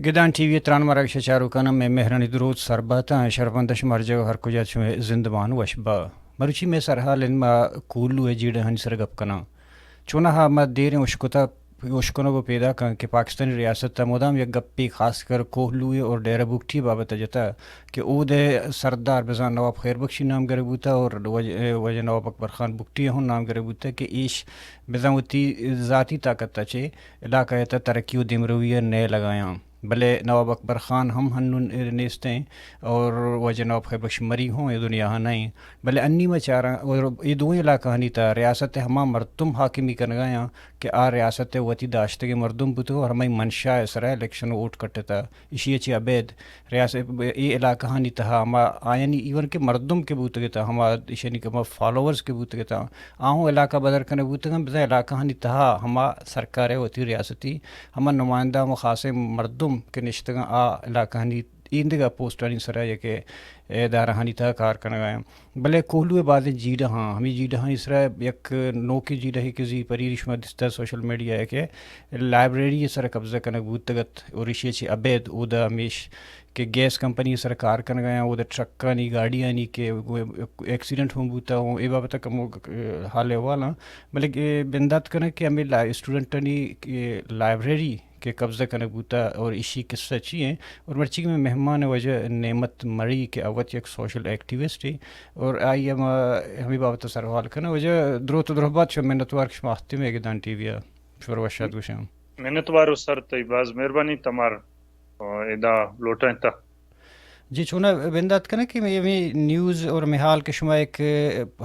گدان T V تران مرگ شچارو کنم میں مہرانی درود سرباتا شرفندش مرجو ہر کجا چھوے زندوان وشبا مروچی میں سرحال ان ما کولو ہے جیڑ ہن سرگپ کنا چونا ہا ما دیر اشکتا اشکنو کو پیدا کن کہ پاکستانی ریاست تا مدام یک گپی خاص کر کوہلوئے اور ڈیرہ بکٹی بابت جتا کہ او دے سردار بزان نواب خیر بخشی نام گرے بوتا اور وجہ نواب اکبر خان بکٹی ہوں نام گرے بوتا کہ ایش بزان وتی ذاتی طاقت تا چھے علاقہ تا ترقی و دمرویہ نئے لگایاں بھلے نواب اکبر خان ہم ہنن نیستیں اور وجہ نواب خیر بخش مری ہوں یہ دنیا ہاں نہیں بھلے انی میں چارا اور یہ دو علاقہ ہنی تا ریاست ہما مردم حاکمی کر گیا کہ آ ریاست وتی داشتے کے مردم بتو اور ہمیں منشا سرا الیکشن ووٹ کٹتا اسی اچھی عبید ریاست یہ علاقہ ہنی تہا ہما آئینی ایون کے مردم کے بوت گتا ہما اشنی کے ہما فالوورز کے بوت گتا آہوں علاقہ بدر کنے بوت گا بزا علاقہ ہنی تہا ہما سرکار وتی ریاستی ہما نمائندہ مخاص مردم کے نشتگاں آ علاقہ ہنی ایندگا پوسٹانی سرا یہ کہ ادارہ ہنی تہا کار کرنا گیا بلے کوہلوے بعد جیڈا ہاں ہمیں جیڈا ہاں اس طرح یک نوکی جیڈا ہی کسی پری رشمہ دستا سوشل میڈیا ہے کہ لائبریری سر قبضہ کرنا بوتگت اور اسی چی عبید او دا ہمیش کہ گیس کمپنی سر کار کرنا گیا او دا ٹرکا نی گاڑیاں نی کہ ایکسیڈنٹ ہوں بوتا ہوں اے بابتا کم حال والا بلکہ بندات کرنا کہ ہمیں اسٹوڈنٹانی لائبریری کے قبضہ کرنے بوتا اور اسی قصہ چیئیں اور مرچی میں مہمان وجہ نعمت مری کے اوت یک سوشل ایکٹیوسٹ ہی اور آئی ہمیں بابت سروال کرنا وجہ درو تو درہبات شو منتوار کش ماہتی میں گدان ٹی وی شور وشاد گوشم منتوار سر تی باز مہربانی تمار ادا لوٹائیں تا جی چونا بندات کرنا کہ میں نیوز اور محال کے شما ایک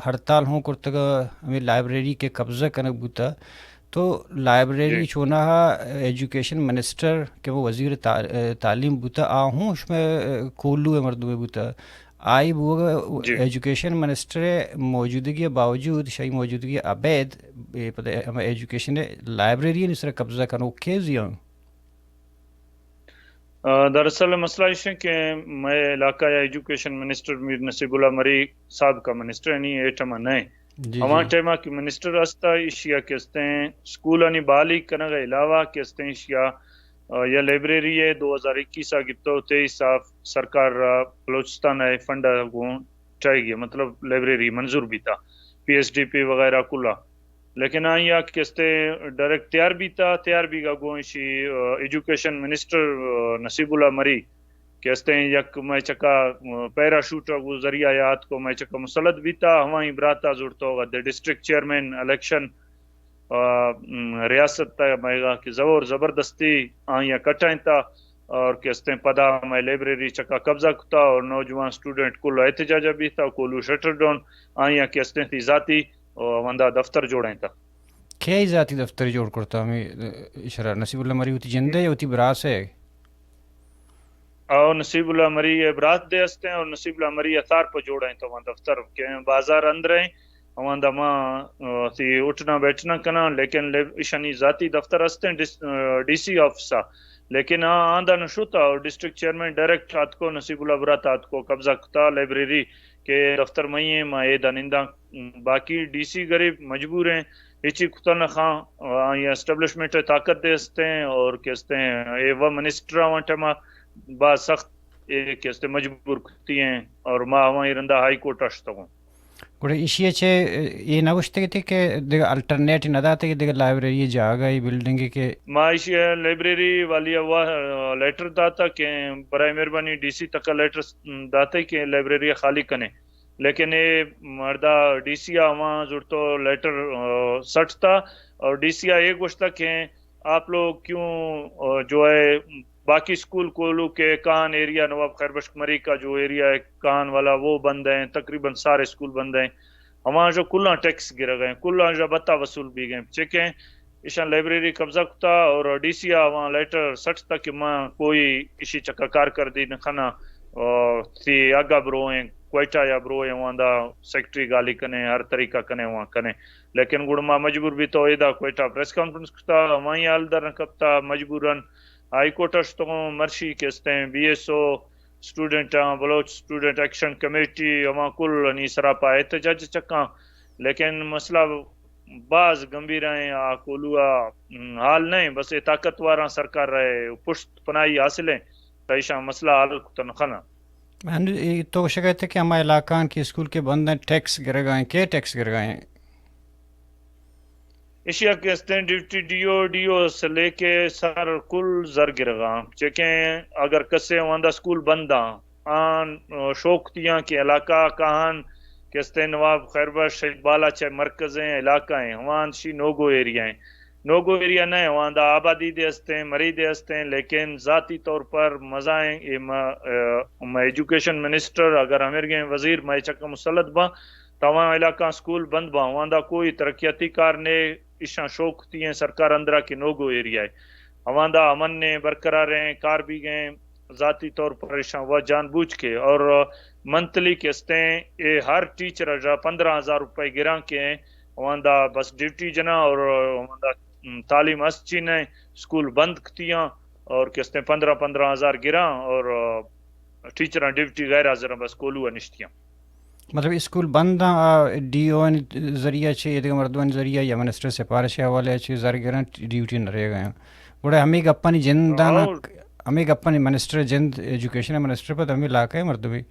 ہڑتال ہوں کرتگا ہمیں لائبریری کے قبضہ کرنا بوتا تو لائبریری چونا ایجوکیشن منسٹر کہ وہ وزیر تعلیم بوتا آہوں اس میں کولو مردوے بوتا آئی بوگا ایجوکیشن منسٹر موجودگی باوجود شاہی موجودگی عبید ایجوکیشن لائبریری اس طرح قبضہ کرنا کیوں زیاں دراصل مسئلہ یہ ہے کہ میں علاقہ ایجوکیشن منسٹر میر نصیب اللہ مری صاحب کا منسٹر ہے نہیں ایٹما نئے ہمان ٹائمہ کی منسٹر استا اشیا کہتے ہیں سکول انی بالی کنگ علاوہ کہتے ہیں اشیا یا لائبریری ہے 2021 گتو 23 سرکار بلوچستان ہے فنڈ گون چاہیے گیا مطلب لائبریری منظور بھی تھا پی ایس ڈی پی وغیرہ کلا لیکن آئیا کہتے ڈائریکٹ تیار بھی گا گون شی ایجوکیشن منسٹر نصیب اللہ مری کہتے ہیں یک میں چکا پیراشوٹ وہ ذریعہ یاد کو میں چکا مسلط بھی تھا ہمیں براتا ضرورت ہوگا دے ڈسٹرکٹ چیئرمین الیکشن ریاست تا میں گا کہ زور زبردستی آئیا کٹائیں تا اور کہتے ہیں پدا میں لائبریری چکا قبضہ کتا اور نوجوان سٹوڈنٹ کلو احتجاج بھی تھا کولو شٹر ڈاؤن آئیا کہتے ہیں ذاتی وندہ دفتر جوڑیں تا کیا ذاتی دفتر جوڑ کرتا ہمیں اشارہ نصیب اللہ مری ہوتی جندے یا ہوتی براس ہے اور نصیب اللہ مری برات دے ہستے ہیں اور نصیب اللہ مری اتار پہ جوڑیں تو وہاں دفتر کے بازار اندر ہیں وہاں ماں تھی اٹھنا بیٹھنا کنا لیکن اشانی ذاتی دفتر ہستے ہیں ڈی سی آفسا لیکن آندہ نشوتا اور ڈسٹرکٹ چیئرمین ڈائریکٹ آت کو نصیب اللہ برات آت کو قبضہ کتا لائبریری کے دفتر میں ہیں ماں ایدہ نندہ باقی ڈی سی غریب مجبور ہیں ایچی کتن خان یہ اسٹیبلشمنٹ طاقت دے ہستے ہیں اور کہتے ہیں اے وہ منسٹر وہاں ٹیمہ بعض سخت کہتے مجبور کتی ہیں اور ماں وہاں رندہ ہائی کورٹ اشتا ہوں گوڑے اسی اچھے یہ نوشتے تھے کہ دیکھ الٹرنیٹ ندا تھے کہ دیکھ لائبریری جاگا یہ بلڈنگ کے ماں اسی لائبریری والی وہ لیٹر داتا کہ برائے مہربانی ڈی سی تک لیٹر داتا کہ لائبریری خالی کنے لیکن یہ مردہ ڈی سی وہاں ضرورتو لیٹر سٹ تھا اور ڈی سی ایک گوشتا کہ آپ لوگ کیوں جو ہے باقی سکول کولو کے کان ایریا نواب خیر بخش مری کا جو ایریا ہے کان والا وہ بند ہیں تقریباً سارے سکول بند ہیں ہمارا جو کلہ ٹیکس گر گئے کلہ جو بتا وصول بھی گئے چیکیں اشان لائبریری قبضہ کتا اور ڈی سی وہاں لیٹر سٹ تک کہ ماں کوئی کسی چکا کارکردی نخنا تھی آگا بروئیں کوئٹہ یا بروئیں وہاں دا سیکٹری گالی کنے ہر طریقہ کنے وہاں کنے لیکن گوڑ ماں مجبور بھی تو ایدہ کوئٹہ پریس کانفرنس کتا وہاں حال در نکبتا مجبوراً ہائی کورٹ تو مرشی کہتے ہیں بی ایس او student Baloch student action committee وہاں کل نی سراپا احتجاج چکا لیکن مسئلہ بعض گمبھیر ہیں کولوا حال نہیں بس یہ طاقتوار سرکار رہے پشت پناہی حاصلیں تیشا مسئلہ حل تنخنا تو شکایت ہے کہ ہمارے علاقان کے اسکول کے بند ہیں ٹیکس گر گئے کیا ٹیکس گر گئے ہیں ایشیا کے استیں ڈیو سے لے کے سر کل زر گرگا چکیں اگر کسے واندا اسکول بنداں آن شوقتیاں کے علاقہ کہاں کہ استیں نواب خیر بخش شہید بالا چے مرکز ہیں علاقہ ہیں وہاں شی نوگو ایریا ہیں نوگو ایریا نہیں وہاں دا آبادی دے ہستے مری دے ہستے لیکن ذاتی طور پر مزائیں ایجوکیشن منسٹر اگر ہمیں گئے وزیر میں چکا مسلط با تمام علاقہ اسکول بند با وہاں دا کوئی ترقیاتی کار نے اشاں شوق تھی ہیں سرکار اندرا کے نوگو ایریا ہے ہواں دا امن نے برقرار ہیں کار بھی گئے ذاتی طور پر اشاں وہ جان بوجھ کے اور منتھلی قسطیں یہ ہر ٹیچر 15,000 روپے گراں کے ہیں وہاں دا بس ڈیوٹی جنا اور وہاں دا تعلیم اچھی نے اسکول بند کتیاں اور قسطیں 15,000 گراں اور ٹیچراں ڈیوٹی غیر حاضر بس کولو نشتیاں مطلب اسکول بند ڈی او ذریعہ چھ مردوان ذریعہ یا منسٹر سفارش حوالے چھ زر گران ڈیوٹی نہ رہے گئے بڑے ہمیں گپانی جندانا ہمیں گپانی منسٹر جند ایجوکیشن منسٹر پر ہمیں علاقہ ہے مردوی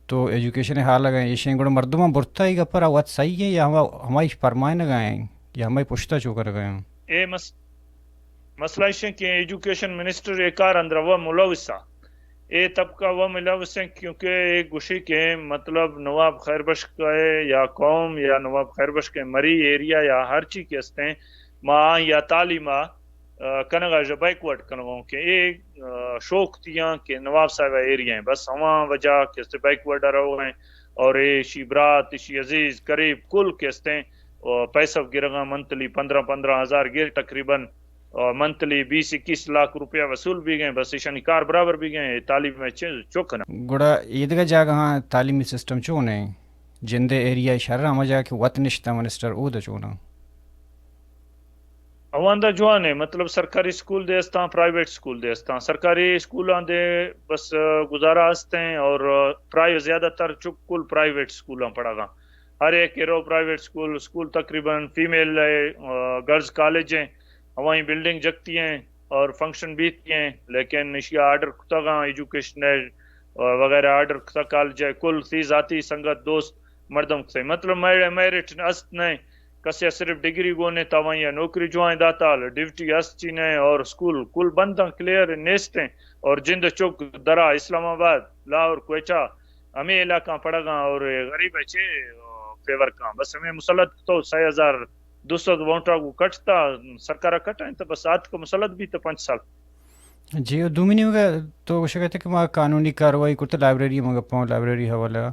تو ایجوکیشن حال لگائیں یہ شیں گوڑا مردمہ برتا ہی گپر آوات صحیح ہے یا ہماری فرمائے نہ گئے یا ہماری پشتہ چوکر گئے ہیں اے مسئلہ ہے کہ ایجوکیشن منسٹر ایکار اندر وہ ملوثہ اے طبقہ وہ ملوث ہیں کیونکہ ایک گوشی کے مطلب نواب خیر بخش کا یا قوم یا نواب خیر بخش کے مری ایریا یا ہر چیز کے ہستے ماں یا تعلیمہ کنگا جو بیکورڈ کنگوں کے ایک شوق تیاں کہ نواب صاحب ایریا ہیں بس ہواں وجہ کے ہستے بیکورڈ رہو ہیں اور اے شی برات شی عزیز قریب کل کے ہستے پیسہ گرگاں منتلی 15,000 گر تقریباً منتلی 20-21 لاکھ روپیہ وصول بھی گئے بس ایشانی کار برابر بھی گئے تعلیم میں چوکنا گوڑا عیدگاہ جاگہ ہاں تعلیمی سسٹم چونے جندے ایریا شہر ہم جا کے وط نشتہ منسٹر او دا چونا اوان دا جوان ہے مطلب سرکاری اسکول دے استاں پرائیویٹ اسکول دے استاں سرکاری اسکولاں دے بس گزارا ہستے ہیں اور زیادہ تر کل پرائیویٹ اسکولاں پڑھا گا ہر ایک ایرو پرائیویٹ اسکول تقریباً فیمیل گرلز کالج ہیں ہماری بلڈنگ جگتی ہیں اور فنکشن بیتتی ہیں لیکن اشیا آرڈر کتا گا ایجوکیشن وغیرہ آرڈر کتا کالج ہے کل تھی ذاتی سنگت دوست مردم سے مطلب میرٹ است نہیں کسے صرف ڈگری گونے تاوائیں یا نوکری جوائیں داتا ڈیوٹی است چینے اور اسکول کل بنداں کلیئر نیستیں اور جند چوک درہ اسلام آباد لاہور کوئچہ ہمیں علاقہ پڑا گا اور غریب ہے فیور کا بس ہمیں مسلط تو 6,200 ووٹر کو کٹتا سرکارہ کٹائیں تو بس آت کو مسلط بھی تو 5 سال جی دومینی ہوگا تو شکایت ہے کہ وہاں قانونی کاروائی کرتے لائبریری مگا پاؤں لائبریری حوالہ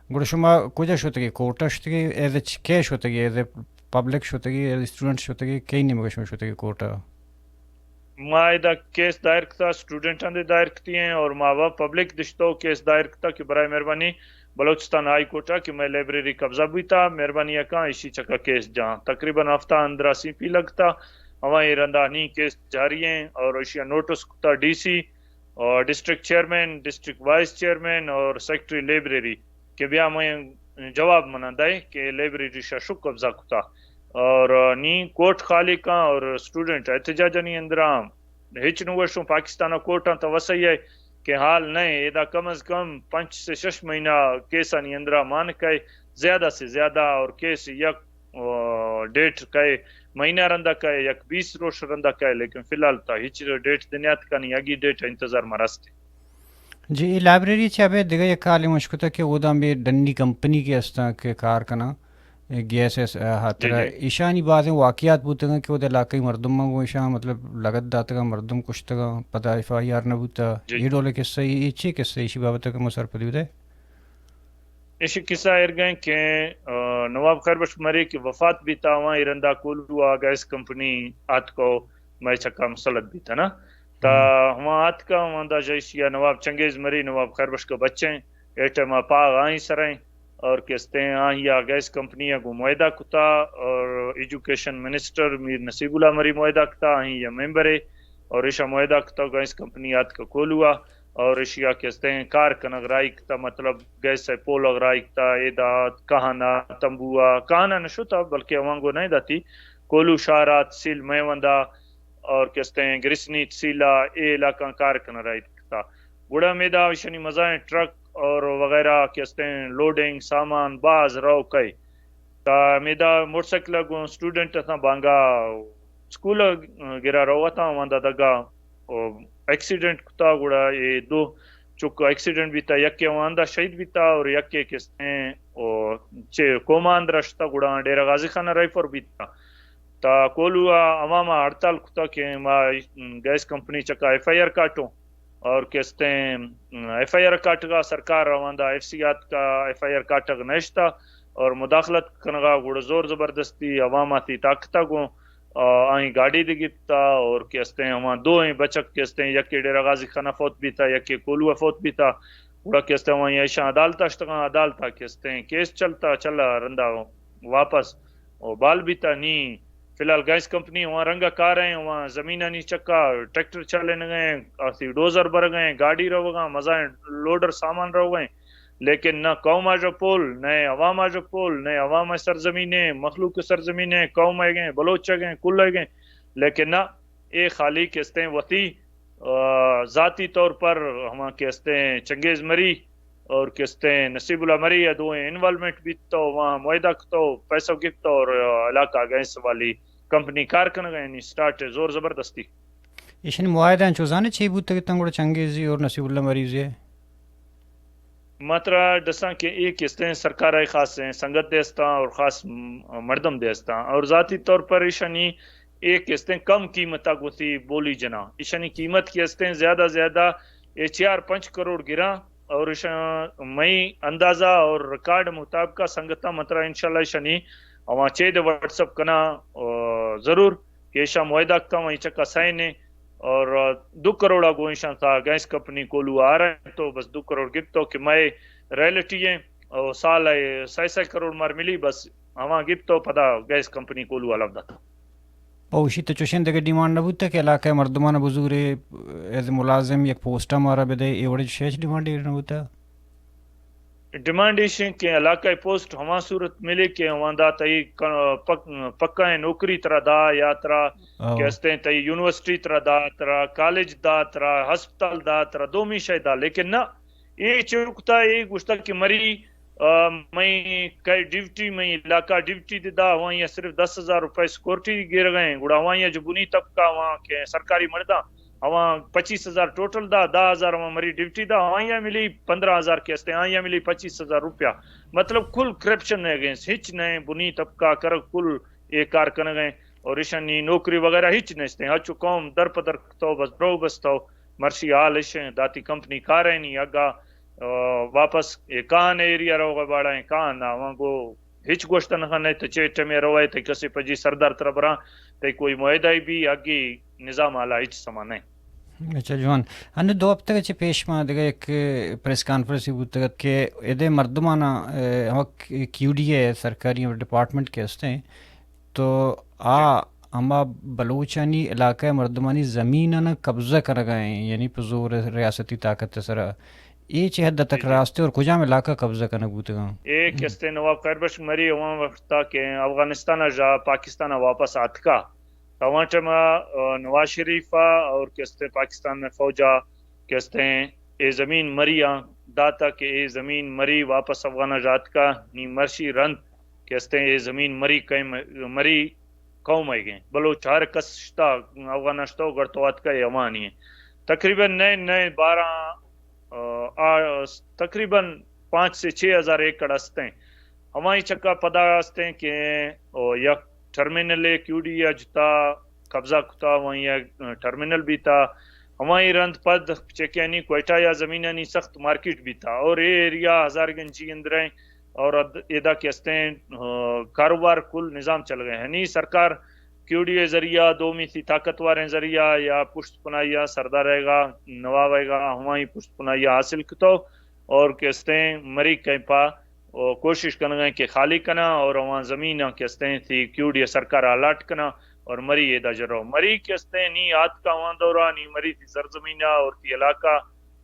گوڑا شما کجا شوتگی کوٹا شوتگی ایز کے شوتگی ایز پبلک شوتگی ایز اسٹوڈنٹ شوتگی کئی نہیں مگا شوتگی کوٹا ماں کیس دائر کتا اسٹوڈنٹان دے دائر کتی ہیں اور ماں پبلک دشتو کیس دائر کتا کہ برائے مہربانی بلوچستان ہائی کورٹا کہ میں لائبریری قبضہ بھی تھا مہربانی کہاں اسی چکا کیس جہاں تقریباً ہفتہ اندرہ سی پی لگتا ہمیں رندانی کیس جاری ہیں اور اشیا نوٹس کتا ڈی سی اور district chairman district vice chairman اور سیکٹری لائبریری کہ بیا میں جواب منا دائے کہ لائبریری شک قبضہ کتا اور نی کوٹ خالی کا اور اسٹوڈنٹ احتجاج نہیں اندرہ ہچ نوشوں پاکستان کوٹاں تو وسیع ہے کہ حال نہیں ادا کم از کم 5 سے 6 مہینہ کیسا نہیں اندرہ مان کہے زیادہ سے زیادہ اور کیس یک ڈیٹ کہے مہینہ رندہ کہے یک 20 روز رندہ کہے لیکن فی الحال تا ہچ ڈیٹ دنیات کا نہیں اگی ڈیٹ انتظار مراستے جی لائبریری چاہے دیگا یہ کالی مشکل کہ وہ میں ڈنڈی کمپنی کے استا کے کار کنا گیس ہاتھرا ایشانی باتیں واقعات بوتے گا کہ وہ علاقائی مردم کو ایشان مطلب لگت داتا گا مردم کشتا گا پتہ FIR نہ بوتا یہ ڈولے قصہ یہ چی قصہ ایشی بابتا کہ مسار پدی ہوتا ہے ایشی قصہ ارگئیں کہ نواب خیر بخش مری کی وفات بھی تا وہاں ارندہ کولوا گیس کمپنی آت کو میں چکا مسلط بھی تھا نا تا وہاں آت کا وہاں دا جیسیا نواب چنگیز مری نواب خیر بخش کا بچے ایٹما پاغ آئیں سرائیں اور کہتے ہیں یا گیس کمپنی کو معاہدہ کتا اور ایجوکیشن منسٹر میر نصیب اللہ مری معاہدہ کتا یا ممبر ہے اور ایشا معاہدہ کتا گیس کمپنی آت کا کول ہوا اور اشیا کہتے ہیں کار کنگ رائکتا مطلب گیس پول رائکتا ایدا کہانا تمبوا کہانا نشوتا بلکہ اوانگو نہیں داتی کولو شارات سیل میوندا اور کہتے ہیں گرسنی سیلا اے علاقہ کار کنگ رائکتا گڑا میدا وشنی مزائیں ٹرک اور وغیرہ کہتے ہیں لوڈنگ سامان باز رو کئی تا میدا موٹر سائیکل گو اسٹوڈنٹ تھا بانگا اسکول گرا رہا تھا وہاں دگا ایکسیڈنٹ کتا گڑا یہ دو چک ایکسیڈنٹ بھی تھا یک کے وہاں شہید بھی تھا اور یک کے کس نے کوما اندرشتا گڑا ڈیرا غازی خانہ رائفر بھی تھا تا کولو عواما ہڑتال کتا کہ ما گیس کمپنی چکا ایف آئی آر کاٹو اور کہتے ہیں ایف آئی آر کاٹ کا سرکار رواندا ایف سی آت کا ایف آئی آر کاٹ کا نشتا اور مداخلت کنگا گڑ زور زبردستی عواما تھی طاقتا گو آئیں گاڑی دگتا اور کہتے ہیں وہاں دو ہیں بچک کہتے ہیں یک ڈیرا غازی خانہ فوت بھی تھا یک کولوا فوت بھی تھا گڑا کہتے ہیں وہاں ایشا عدالت اشتگاں عدالت کہتے ہیں کیس چلا رندا واپس اور بال بھی تھا نہیں فی الحال گیس کمپنی وہاں رنگا کار ہیں وہاں زمینہ نہیں چکا ٹریکٹر چلے گئے ڈوزر بھر گئے گاڑی رو گا مزائیں لوڈر سامان رو گئے لیکن نہ قوم جو پول نہ عوام جو پول نہ عوام سرزمینیں مخلوق سرزمینیں قوم آئے گئے بلوچ گئے کل آئے گئے لیکن نہ ایک خالی کہتے ہیں وطی ذاتی طور پر ہم کہتے ہیں چنگیز مری اور کہتے ہیں نصیب اللہ مری یا دو انوالومنٹ بھی تو وہاں معاہدہ تو پیسہ گفت اور علاقہ گیس والی کمپنی کارکن گئے نہیں سٹارٹ زور زبردستی ایشن معاہدہ چوزانے چھ بوتا کہ تنگوڑا چنگیزی اور نصیب اللہ مریضی ہے ماترا ڈساں کہ ایک کہتے ہیں سرکار خاص ہیں سنگت دیستا اور خاص مردم دیستا اور ذاتی طور پر ایشانی ایک کہتے ہیں کم قیمتہ گوتی بولی جنا ایشانی قیمت کہتے ہیں زیادہ 4-5 کروڑ گرا اور مئی اندازہ اور ریکارڈ مطابقہ سنگتا مطرح انشاءاللہ ایشانی وہاں چید واٹس اپ کنا ضرور کہ ایشا معاہدہ کا وہیں چکا سائنے اور 2 کروڑا گوئشاں تھا گیس کمپنی کولو آ رہے ہیں تو بس 2 کروڑ گفت کہ میں ریلٹی ہیں اور سال 6 کروڑ مار ملی بس ہماں گفت پدا گیس کمپنی کولو علب دا تھا پوشی تو چوشن دگے ڈیمانڈ نبوتا کہ علاقہ مردمان بزرگ ایز ملازم یک پوسٹا مارا بدے ایوڑے شیچ ڈیمانڈ نبوتا ڈیمانڈ ایشن کہ علاقہ پوسٹ ہما صورت ملے کہ وہاں دا تئی پکا ہے نوکری ترا دا یا ترا کہتے ہیں تئی یونیورسٹی ترا دا ترا کالج دا ترا ہسپتال دا ترا دومی شاید دا لیکن نہ یہ چوکتا ہے گوشتا کہ مری میں کئی ڈیوٹی میں علاقہ ڈیوٹی دا وہاں یہ صرف 10,000 روپے سیکورٹی گر گئے گوڑا وہاں یہ جو بنی طبقہ وہاں کے سرکاری مردہ وہاں 25,000 ٹوٹل دا 10,000 وہاں مری ڈیوٹی دا وہاں یہ ملی 15,000 کہتے ہیں یہ ملی 25,000 روپیہ مطلب کل کرپشن ہے گئے ہچ نئے بنی طبقہ کر کل ایک کار کر گئے اور اشانی نوکری وغیرہ ہچ نشتے ہچو قوم در پدر تو بس برو بس تو مرشی حال اشیں داتی کمپنی کاریں نہیں اگا واپس کان ایریا رو گا باڑا ہے کان وہاں کو ہچ گوشتن خانے تو چیٹے میں روائے تے کسی پجی سردار طرح تے کوئی معاہدہ بھی آگی نظام آلا ہچ سمانے اچھا جوان ہن 2 ہفتے کے پیش ما دگا ایک پریس کانفرنس بوتا کہ ادے مردمانا کیو ڈی اے سرکاری ڈپارٹمنٹ کے ہستے ہیں تو اما بلوچانی علاقہ مردمانی زمین قبضہ کر گئے یعنی پزور ریاستی طاقت سرا یہ چہد تک راستے اور کجا میں علاقہ قبضہ کرنا بوتے گا ایک کہتے نواب خیر بخش مری وہاں وقت کہ افغانستان جا پاکستان واپس آتکا تواٹم نواز شریفہ اور کہتے پاکستان میں فوجا کہتے ہیں اے زمین مری داتا کہ اے زمین مری واپس افغان جات کا نی مرشی رند کہتے ہیں اے زمین مری قوم آئی گئے بلو 4 کستا افغانستان گرتوات کا یمانی ہے تقریباً نئے 12 تقریباً 5 سے 6 ہزار ایکڑ ہستے ہیں ہماری چکا پدا ہستے ہیں کہ یک ٹرمینل کیو ڈی اجتا قبضہ کتا وہیں ٹرمینل بھی تھا ہماری رند پد چکینی کوئٹہ یا زمینانی سخت مارکیٹ بھی تھا اور یہ ایریا ہزار گنجی اندر ہیں اور ادا کہتے ہیں کاروبار کل نظام چل گئے ہیں نہیں سرکار کیو ڈی اے ذریعہ دومی تھی طاقتور ذریعہ یا پشت پناہیہ سردار رہے گا نواب آئے گا ہماری پشت پناہیہ حاصل کتو اور کہتے ہیں مری کہیں پا کوشش کرنا گئے کہ خالی کنا اور وہاں زمین کہتے ہیں تھی کیو ڈی اے سرکار الاٹ کنا اور مری یہ دا جرو مری کہتے ہیں نی آت کا وہاں دورا نی مری تھی سرزمینہ اور تھی علاقہ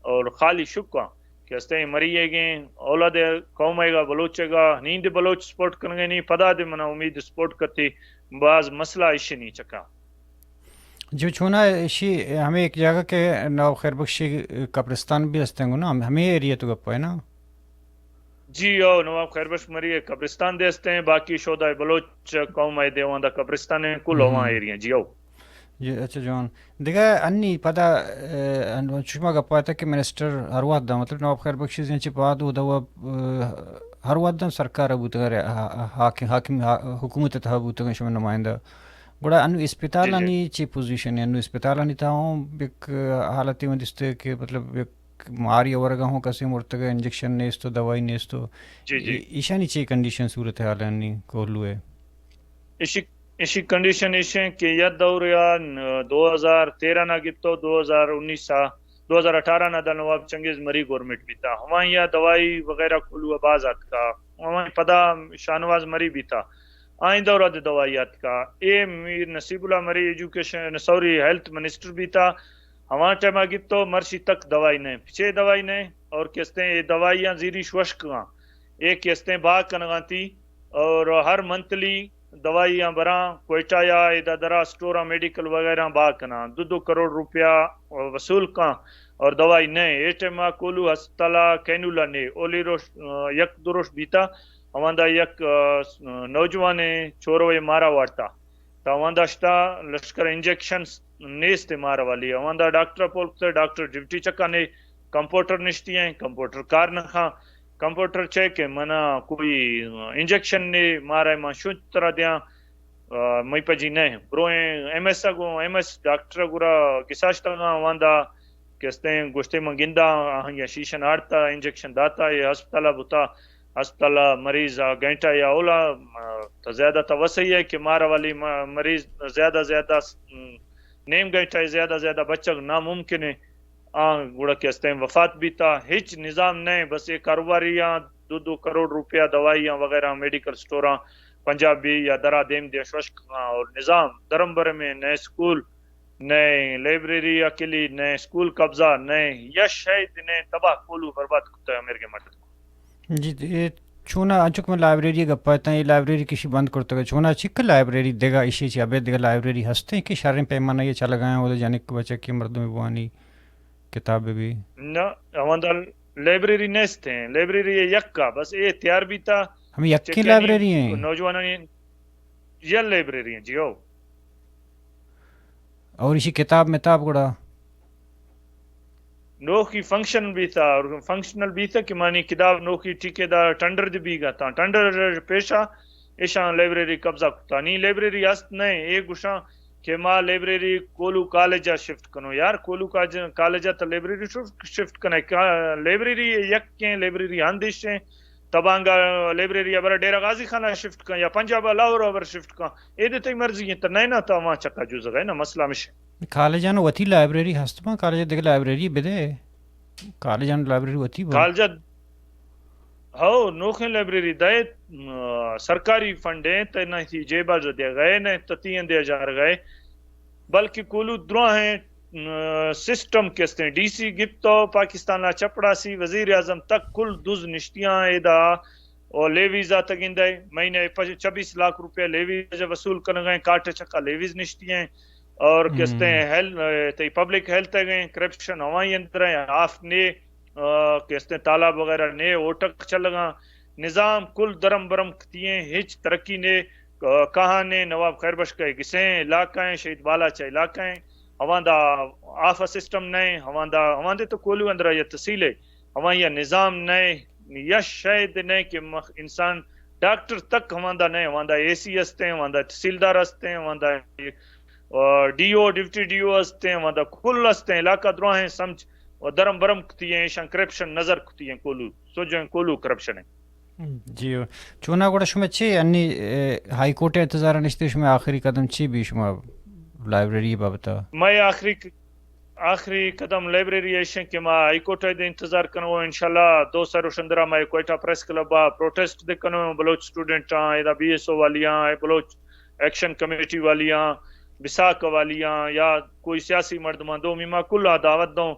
اور خالی شکا کہ استے مریے گئے اولاد قوم گا بلوچ گا نیند بلوچ سپورٹ کرنے نہیں پدا دے منا امید سپورٹ کرتی بعض مسئلہ ایشی نہیں چکا جو چھونا اسی ہمیں ایک جگہ کے نواب خیر بخشی قبرستان بھی ہستے گو نا ہمیں ایریا تو گپ ہے نا جی او نواب خیر بخش مری قبرستان دے ہیں باقی شودا بلوچ قوم ہے دے وہاں قبرستان ہے کل ہوا ایریا جی او جی اچھا جوان دیگه انی پدا چشما گپا تھا کہ منسٹر ہر وقت دا مطلب نواب خیر بخشی زین چپاد و دوا ہر وقت دا سرکار ابوت گر حاکم حکومت تھا ابوت گر شما نمائندہ گوڑا انو اسپتال انی چی پوزیشن ہے انو اسپتال انی تھا ہوں ایک حالتی میں دستے کہ مطلب ایک ماری ورگا ہوں کسی مرتگا انجیکشن نیستو دوائی نیستو ایشانی چی کنڈیشن صورت حال ہے انی کولو ہے اسی کنڈیشن ایشیں کہ یہ دور یا 2013 نہ گتو 2018 نہ دا نواب چنگیز مری گورنمنٹ بھی تھا ہمیں یہ دوائی وغیرہ کلو آبازات کا ہمیں پدا شاہنواز مری بھی تھا آئیں دورہ دے دوائیات کا اے میر نصیب اللہ مری ایجوکیشن سوری ہیلتھ منسٹر بھی تھا ہمارا ٹائم گتو مرشی تک دوائی نہیں پیچھے دوائی نہیں اور کہتے ہیں یہ دوائیاں زیری شوشک گاں ایک کہتے ہیں باغ کنگانتی اور ہر منتلی دوائیاں براں کوئٹہ یا ادھا درا سٹورا میڈیکل وغیرہ با کنا 2 کروڑ روپیہ وصول کان اور دوائی نہیں ایٹے ماں کولو ہسپتالا کینولا نے اولی روش یک دروش بیتا ہماندا یک نوجوان چوروے مارا وارتا تا ہماندا شتا لشکر انجیکشن نیست مارا والی ہماندا ڈاکٹر پولکتے ڈاکٹر ڈیوٹی چکا نے کمپیوٹر نشتی ہیں کمپیوٹر کار نخا کمپیوٹر چیک ہے منا کوئی انجیکشن نے مارا ما شو طرح دیاں مئی پجی نہیں برویں ایم ایس گو ایم ایس ڈاکٹر گورا کساشتا گا واندا کہتے ہیں گوشتے منگندا یا شیشن آڑتا انجیکشن داتا یہ ہسپتالا بتا ہسپتالا مریض گھنٹہ یا اولا تو زیادہ تو وسیع ہے کہ مارا والی مریض زیادہ نیم گھنٹہ زیادہ بچہ ناممکن ہے گوڑا کہتے ہیں وفات بھی تھا ہچ نظام نہیں بس یہ کاروباریاں 2 کروڑ روپیہ دوائیاں وغیرہ میڈیکل سٹوراں پنجابی یا درا دیم دیا شوشک اور نظام درمبر میں نئے سکول نئے لائبریری اکیلی نئے سکول قبضہ نئے یا شاید نئے تباہ کولو برباد کرتا ہے امیر کے مرد جی چونا انچک میں لائبریری گپا ہے یہ لائبریری کسی بند کرتا ہے چونا چک لائبریری دیگا اسی چابے دیگا لائبریری ہستے ہیں کہ شاریں پیمانہ یہ چل گئے ہیں وہ جانے کے بچے کی مردوں میں بوانی کتابیں بھی نہ ہمارا لائبریری نیست ہیں لائبریری یک کا بس یہ تیار بھی تھا ہم یک کی لائبریری ہیں نوجوانوں نے یہ لائبریری ہیں جی ہو اور اسی کتاب متاب گڑا نو کی فنکشن بھی تھا اور فنکشنل بھی تھا کہ مانی کتاب نو کی ٹھیکے دا ٹنڈر دی بھی گا تھا ٹنڈر پیشہ ایشاں لائبریری قبضہ کتا نہیں لائبریری ہست نہیں ایک گوشاں کہ ماں لائبریری کولو کالجہ شفٹ کنو یار کولو کالجہ تا لائبریری شفٹ کنے لائبریری یک کے لائبریری ہندش ہیں تبانگا لائبریری ابر ڈیرہ غازی خانہ شفٹ کن یا پنجاب لاہور ابر شفٹ کن اے دے تی مرضی ہیں تا نہیں نا تا وہاں چکا جو زگا ہے نا مسئلہ مشہ کالجان وتی لائبریری ہست ماں کالجہ دیکھ لائبریری بدے کالجان لائبریری وتی کالجہ ہاں نوکھیں لائبریری دائے سرکاری فنڈ ہیں تو نہ تھی جیبا جو دیا گئے نہ تتین دیا جا گئے بلکہ کولو دروں ہیں سسٹم کہتے ہیں ڈی سی گپتو پاکستان چپڑا سی وزیر اعظم تک کل دوز نشتیاں ایدا اور لیویزا تک اندے مہینے 26 لاکھ روپے لیویز وصول کرنے گئے کاٹ چکا لیویز نشتی ہیں اور کہتے ہیں پبلک ہیلتھ گئے کرپشن ہوائی اندر ہیں آف نے کہتے ہیں تالاب وغیرہ نے اوٹک چل گا نظام کل درم برم کتییں ہچ ترقی نے کہاں نے نواب خیر بخش کے گسیں علاقہ ہیں شہید بالا چاہ علاقہ ہیں ہواندہ آفا سسٹم نہیں ہواندے تو کولو اندرہ یہ تحصیل ہے ہواں یہ نظام نہیں یا شاید نہیں کہ انسان ڈاکٹر تک ہواندہ نہیں ہواندہ اے سی ہستے ہیں ہواندہ تحصیلدار ہستے ہیں ہواندہ ڈی او ڈیوٹی ڈی او ہستے ہیں ہواندہ کل ہستے ہیں علاقہ دروں ہیں سمجھ اور درم برم کتی ہیں شان کرپشن نظر کتی ہیں کولو سو جو ہیں کولو کرپشن ہے جی چونا گوڑا شما چی انی ہائی کورٹ انتظار نشتے شما آخری قدم چی بھی شما لائبریری بابتا میں آخری قدم لائبریری ایشن کہ میں ہائی کورٹ دے انتظار کنو انشاءاللہ 2 سر روشندرہ میں کوئٹہ پریس کلب پروٹیسٹ دے کنو بلوچ سٹوڈنٹ ایدہ بی ایس او والیاں بلوچ ایکشن کمیٹی والیاں بساک والیاں یا کوئی سیاسی مردمان دو میمہ کل دعوت دوں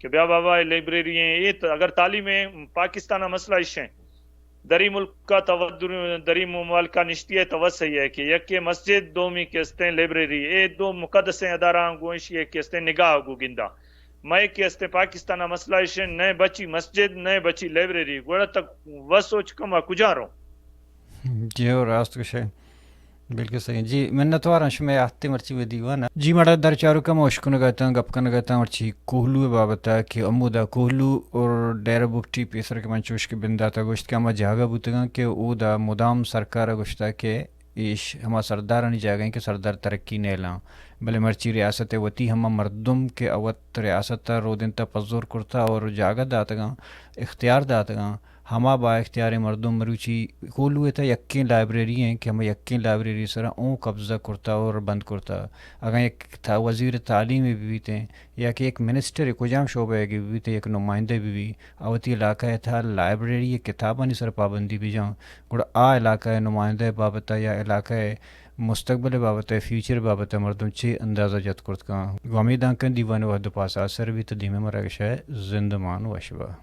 کہ بیا بابا لائبریری ہیں یہ اگر تعلیم پاکستان مسئلہ ایشیں دری ملک کا دری ممالکہ نشتی ہے توسع ہے کہ یک مسجد دومی کہتے ہیں لائبریری اے دو مقدس ادارہ گوشی ہے کہتے ہیں نگاہ گو گندا میں کہتے پاکستان مسئلہ ایشیں نئے بچی مسجد نئے بچی لائبریری گوڑا تک وہ سوچ کما کجاروں جی اور راست کش ہے بالکل صحیح جی منت وارش میں آتے مرچی و دیوانا جی مڑا در چارو کا مشکن گاتا گپ کن گاتا مرچی کوہلو بابتا کہ امودا کوہلو اور ڈیر بکٹی پیسر کے منچوش کے بنداتا گوشت کا اما جاگا بوتگا کہ او دا مدام سرکار گوشتا کہ ایش ہما سردارانی جاگیں کہ سردار ترقی نیلاں بلے مرچی ریاست وتی ہما مردم کے اوت ریاست تا رو دن تا پزور کرتا اور جاگا داتگا اختیار داتگا ہما با اختیار مردم مروچی کولوے تا یقین لائبریری ہیں کہ ہم یقین لائبریری سرا اون قبضہ کرتا اور بند کرتا اگر ایک تھا وزیر تعلیم بھی تھے یا کہ ایک منسٹر کجام شعبہ کی بھی تھے ایک نمائندے بھی اوتی علاقہ تھا لائبریری کتابانی سر پابندی بھی جاؤں گوڑا آ علاقہ نمائندہ بابتا یا علاقہ مستقبل بابت فیوچر بابت مردم چی اندازہ جت کرت کا گوامی دانکن دیوان وحد پاسا سر بھی تدیم مرگش ہے زندمان وشبہ